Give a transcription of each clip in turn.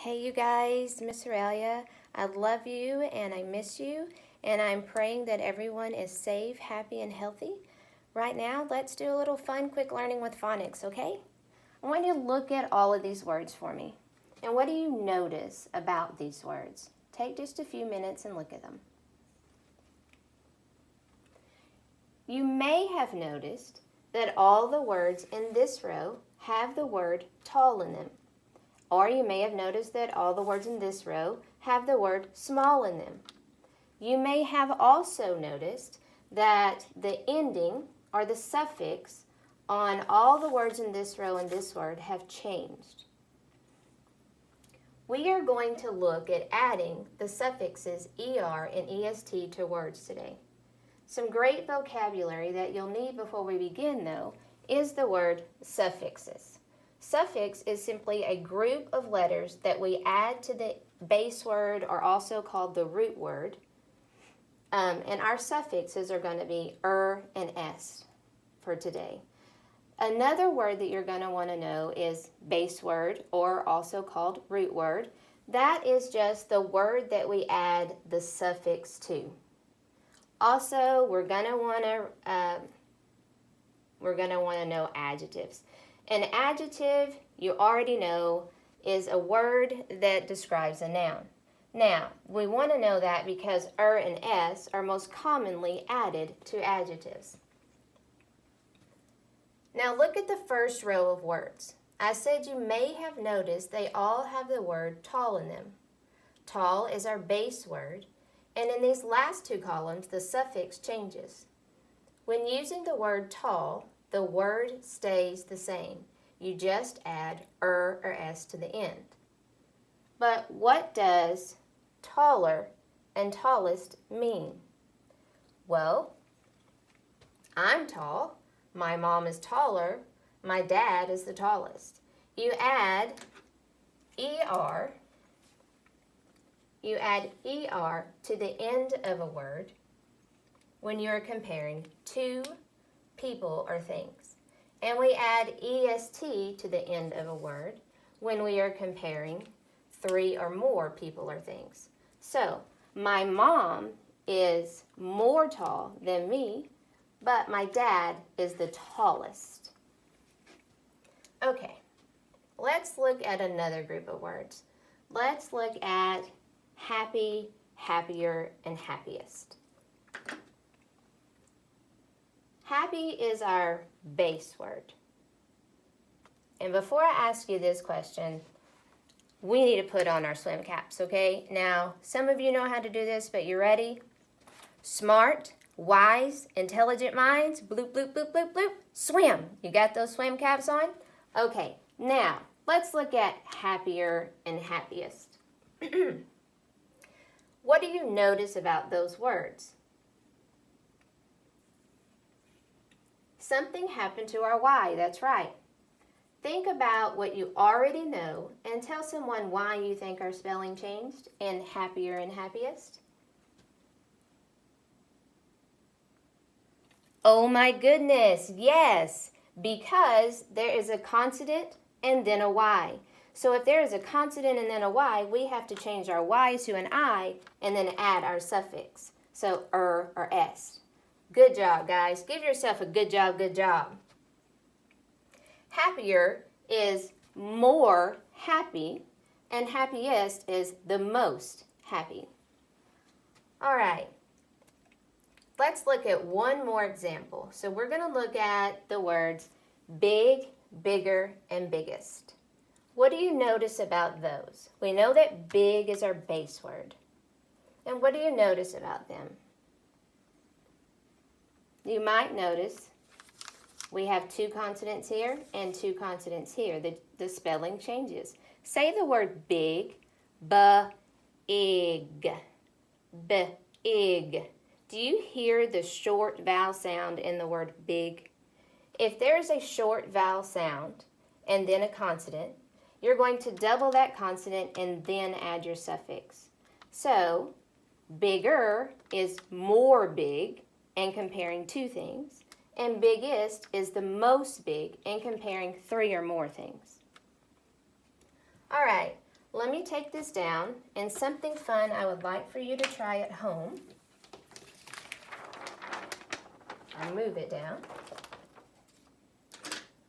Hey you guys, Miss Aurelia. I love you and I miss you, and I'm praying that everyone is safe, happy, and healthy. Right now, let's do a little fun, quick learning with phonics, okay? I want you to look at all of these words for me. And what do you notice about these words? Take just a few minutes and look at them. You may have noticed that all the words in this row have the word tall in them. Or you may have noticed that all the words in this row have the word small in them. You may have also noticed that the ending or the suffix on all the words in this row and this word have changed. We are going to look at adding the suffixes ER and EST to words today. Some great vocabulary that you'll need before we begin, though, is the word suffixes. Suffix is simply a group of letters that we add to the base word, or also called the root word. And our suffixes are going to be and s for today. Another word that you're going to want to know is base word, or also called root word. That is just the word that we add the suffix to. Also, we're going to want to know adjectives. An adjective, you already know, is a word that describes a noun. Now, we want to know that because and s are most commonly added to adjectives. Now look at the first row of words. I said you may have noticed they all have the word tall in them. Tall is our base word, and in these last two columns, the suffix changes. When using the word tall, the word stays the same. You just add or s to the end. But what does taller and tallest mean? Well, I'm tall, my mom is taller, my dad is the tallest. You add ER to the end of a word when you're comparing two people or things. And we add EST to the end of a word when we are comparing three or more people or things. So, my mom is more tall than me, but my dad is the tallest. Okay, let's look at another group of words. Let's look at happy, happier, and happiest. Happy is our base word. And before I ask you this question, we need to put on our swim caps, okay? Now, some of you know how to do this, but you ready? Smart, wise, intelligent minds, bloop, bloop, bloop, bloop, bloop, swim. You got those swim caps on? Okay, now, let's look at happier and happiest. What do you notice about those words? Something happened to our Y, that's right. Think about what you already know and tell someone why you think our spelling changed in happier and happiest. Oh my goodness, yes, because there is a consonant and then a Y. So if there is a consonant and then a Y, we have to change our Y to an I and then add our suffix. So or S. Good job, guys. Give yourself a good job, good job. Happier is more happy, and happiest is the most happy. All right. Let's look at one more example. So we're going to look at the words big, bigger, and biggest. What do you notice about those? We know that big is our base word. And what do you notice about them? You might notice we have two consonants here and two consonants here. The spelling changes. Say the word big, b-ig, b-ig. Do you hear the short vowel sound in the word big? If there's a short vowel sound and then a consonant, you're going to double that consonant and then add your suffix. So, bigger is more big and comparing two things, and biggest is the most big and comparing three or more things. All right, let me take this down, and something fun I would like for you to try at home. I'll move it down.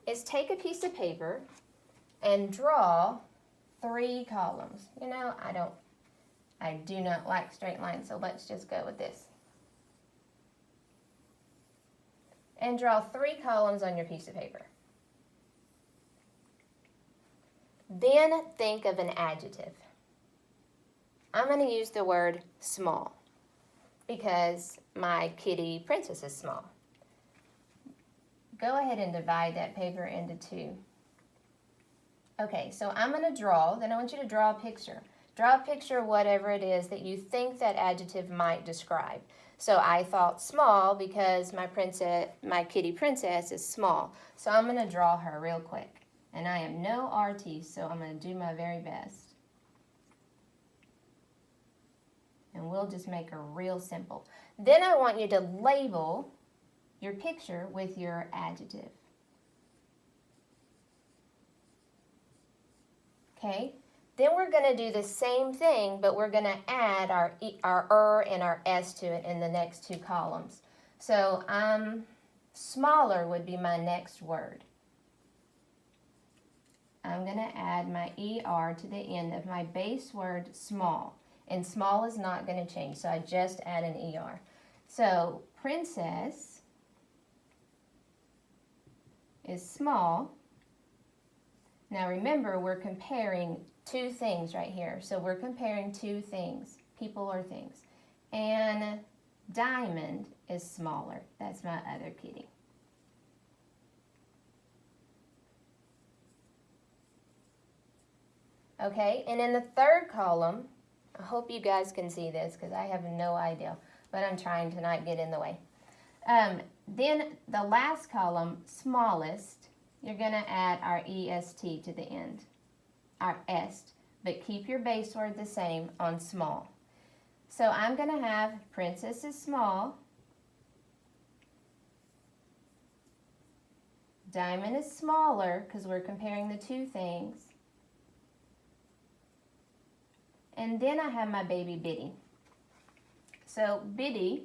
Is take a piece of paper and draw 3 columns. You know, I do not like straight lines, so let's just go with this. And draw 3 columns on your piece of paper. Then think of an adjective. I'm going to use the word small because my kitty Princess is small. Go ahead and divide that paper into 2. Okay, so I'm going to draw, then I want you to draw a picture. Draw a picture of whatever it is that you think that adjective might describe. So I thought small because my kitty Princess is small. So I'm going to draw her real quick. And I am no artist, so I'm going to do my very best. And we'll just make her real simple. Then I want you to label your picture with your adjective. Okay? Then we're going to do the same thing, but we're going to add our and our s to it in the next 2 columns. So smaller would be my next word. I'm going to add my ER to the end of my base word small. And small is not going to change, so I just add an ER. So Princess is small. Now remember, we're comparing 2 things right here. So we're comparing 2 things, people or things. And Diamond is smaller. That's my other kitty. Okay, and in the 3rd column, I hope you guys can see this because I have no idea, but I'm trying to not get in the way. Then the last column, smallest, you're going to add our EST to the end, our est, but keep your base word the same on small. So I'm going to have Princess is small, Diamond is smaller because we're comparing the 2 things, and then I have my baby Biddy. So Biddy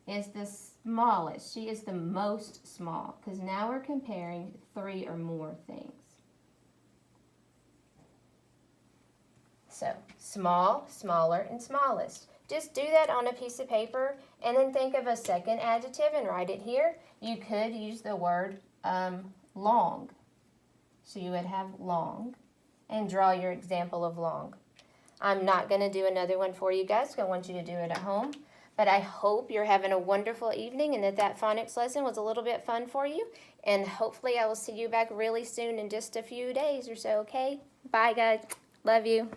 is the smallest. She is the most small because now we're comparing 3 or more things. So small, smaller, and smallest. Just do that on a piece of paper and then think of a second adjective and write it here. You could use the word long. So you would have long and draw your example of long. I'm not going to do another one for you guys because I want you to do it at home. But I hope you're having a wonderful evening and that phonics lesson was a little bit fun for you. And hopefully I will see you back really soon in just a few days or so, okay? Bye, guys. Love you.